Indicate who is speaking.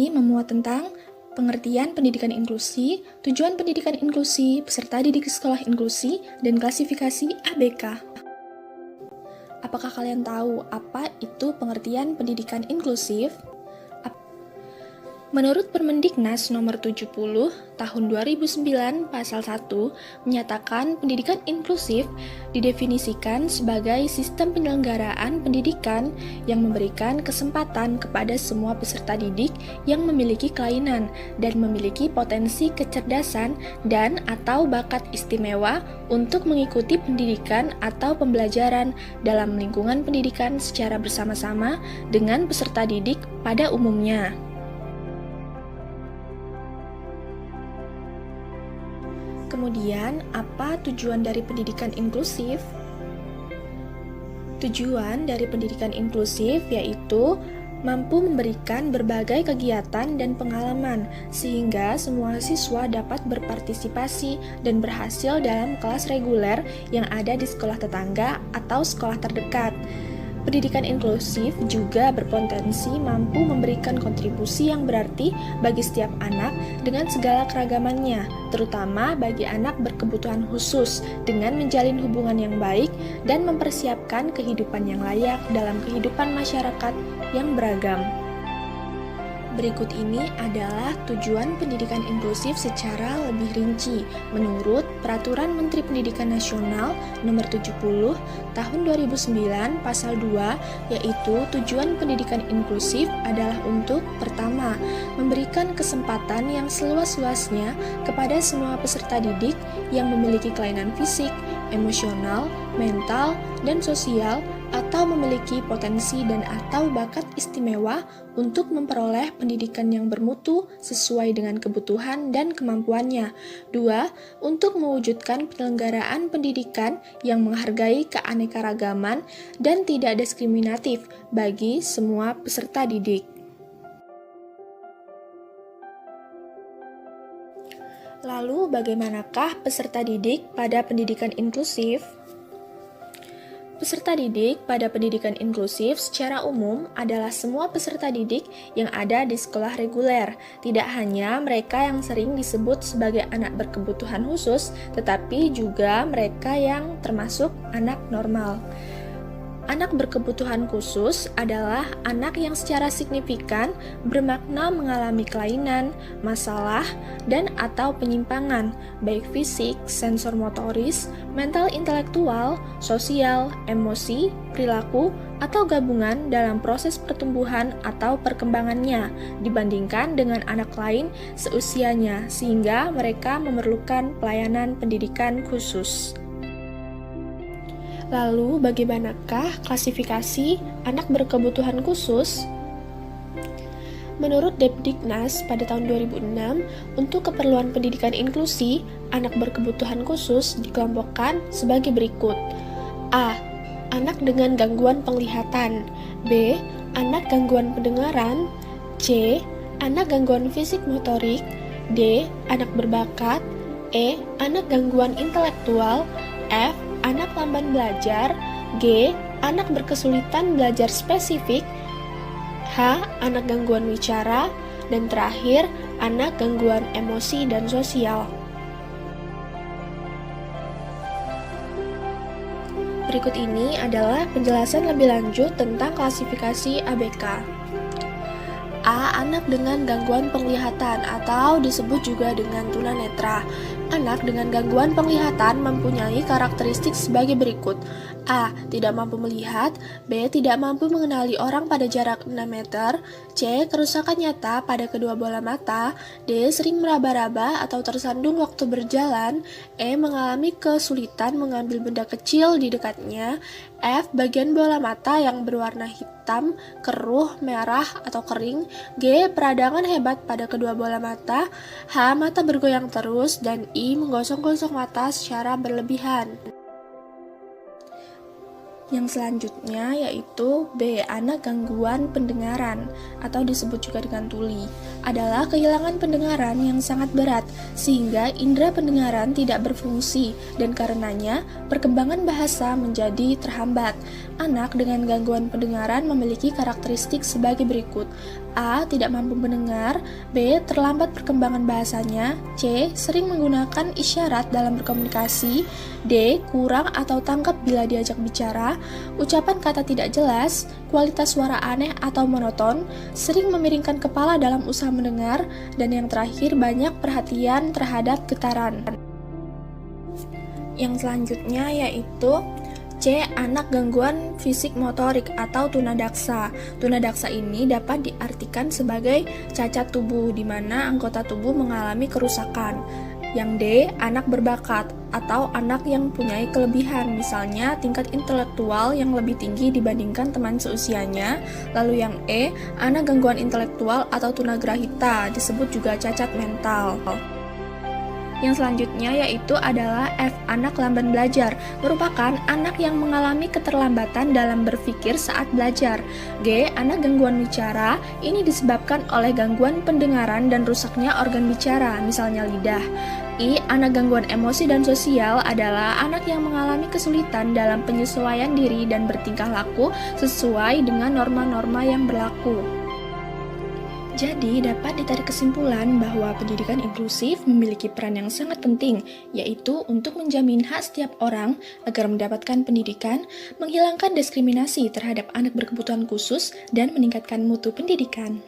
Speaker 1: ini memuat tentang pengertian pendidikan inklusi, tujuan pendidikan inklusi, peserta didik sekolah inklusi, dan klasifikasi ABK. Apakah kalian tahu apa itu pengertian pendidikan inklusif? Menurut Permendiknas nomor 70 tahun 2009 pasal 1 menyatakan pendidikan inklusif didefinisikan sebagai sistem penyelenggaraan pendidikan yang memberikan kesempatan kepada semua peserta didik yang memiliki kelainan dan memiliki potensi kecerdasan dan atau bakat istimewa untuk mengikuti pendidikan atau pembelajaran dalam lingkungan pendidikan secara bersama-sama dengan peserta didik pada umumnya. Kemudian, apa tujuan dari pendidikan inklusif? Tujuan dari pendidikan inklusif yaitu mampu memberikan berbagai kegiatan dan pengalaman sehingga semua siswa dapat berpartisipasi dan berhasil dalam kelas reguler yang ada di sekolah tetangga atau sekolah terdekat. Pendidikan inklusif juga berpotensi mampu memberikan kontribusi yang berarti bagi setiap anak dengan segala keragamannya, terutama bagi anak berkebutuhan khusus, dengan menjalin hubungan yang baik dan mempersiapkan kehidupan yang layak dalam kehidupan masyarakat yang beragam. Berikut ini adalah tujuan pendidikan inklusif secara lebih rinci menurut Peraturan Menteri Pendidikan Nasional Nomor 70 Tahun 2009 Pasal 2, yaitu tujuan pendidikan inklusif adalah untuk pertama, memberikan kesempatan yang seluas-luasnya kepada semua peserta didik yang memiliki kelainan fisik, emosional, mental, dan sosial atau memiliki potensi dan atau bakat istimewa untuk memperoleh pendidikan yang bermutu sesuai dengan kebutuhan dan kemampuannya. 2. Untuk mewujudkan penyelenggaraan pendidikan yang menghargai keanekaragaman dan tidak diskriminatif bagi semua peserta didik. Lalu, bagaimanakah peserta didik pada pendidikan inklusif? Peserta didik pada pendidikan inklusif secara umum adalah semua peserta didik yang ada di sekolah reguler, tidak hanya mereka yang sering disebut sebagai anak berkebutuhan khusus, tetapi juga mereka yang termasuk anak normal. Anak berkebutuhan khusus adalah anak yang secara signifikan bermakna mengalami kelainan, masalah, dan atau penyimpangan, baik fisik, sensor motoris, mental intelektual, sosial, emosi, perilaku, atau gabungan dalam proses pertumbuhan atau perkembangannya dibandingkan dengan anak lain seusianya, sehingga mereka memerlukan pelayanan pendidikan khusus. Lalu, bagaimanakah klasifikasi anak berkebutuhan khusus? Menurut Depdiknas pada tahun 2006, untuk keperluan pendidikan inklusi, anak berkebutuhan khusus dikelompokkan sebagai berikut. A. Anak dengan gangguan penglihatan. B. Anak gangguan pendengaran. C. Anak gangguan fisik motorik. D. Anak berbakat. E. Anak gangguan intelektual. F. Anak lamban belajar. G. Anak berkesulitan belajar spesifik. H. Anak gangguan wicara. Dan terakhir, anak gangguan emosi dan sosial. Berikut ini adalah penjelasan lebih lanjut tentang klasifikasi ABK. A. Anak dengan gangguan penglihatan atau disebut juga dengan tunanetra. Anak dengan gangguan penglihatan mempunyai karakteristik sebagai berikut. A. Tidak mampu melihat. B. Tidak mampu mengenali orang pada jarak 6 meter. C. Kerusakan nyata pada kedua bola mata. D. Sering meraba-raba atau tersandung waktu berjalan. E. Mengalami kesulitan mengambil benda kecil di dekatnya. F. Bagian bola mata yang berwarna hitam, keruh, merah, atau kering. G. Peradangan hebat pada kedua bola mata. H. Mata bergoyang terus. Dan I. Menggosok-gosok mata secara berlebihan. Yang selanjutnya yaitu B. Anak gangguan pendengaran atau disebut juga dengan tuli, adalah kehilangan pendengaran yang sangat berat sehingga indera pendengaran tidak berfungsi dan karenanya perkembangan bahasa menjadi terhambat. Anak dengan gangguan pendengaran memiliki karakteristik sebagai berikut. A. Tidak mampu mendengar. B. Terlambat perkembangan bahasanya. C. Sering menggunakan isyarat dalam berkomunikasi. D. Kurang atau tangkap bila diajak bicara. Ucapan kata tidak jelas. Kualitas suara aneh atau monoton. Sering memiringkan kepala dalam usaha mendengar. Dan yang terakhir, banyak perhatian terhadap getaran. Yang selanjutnya yaitu C. Anak gangguan fisik motorik atau tunadaksa. Tunadaksa ini dapat diartikan sebagai cacat tubuh di mana anggota tubuh mengalami kerusakan. Yang D. Anak berbakat atau anak yang punya kelebihan, misalnya tingkat intelektual yang lebih tinggi dibandingkan teman seusianya. Lalu yang E. Anak gangguan intelektual atau tunagrahita, disebut juga cacat mental. Yang selanjutnya yaitu adalah F. Anak lamban belajar, merupakan anak yang mengalami keterlambatan dalam berpikir saat belajar. G. Anak gangguan bicara, ini disebabkan oleh gangguan pendengaran dan rusaknya organ bicara, misalnya lidah. I. Anak gangguan emosi dan sosial adalah anak yang mengalami kesulitan dalam penyesuaian diri dan bertingkah laku sesuai dengan norma-norma yang berlaku. Jadi, dapat ditarik kesimpulan bahwa pendidikan inklusif memiliki peran yang sangat penting, yaitu untuk menjamin hak setiap orang agar mendapatkan pendidikan, menghilangkan diskriminasi terhadap anak berkebutuhan khusus, dan meningkatkan mutu pendidikan.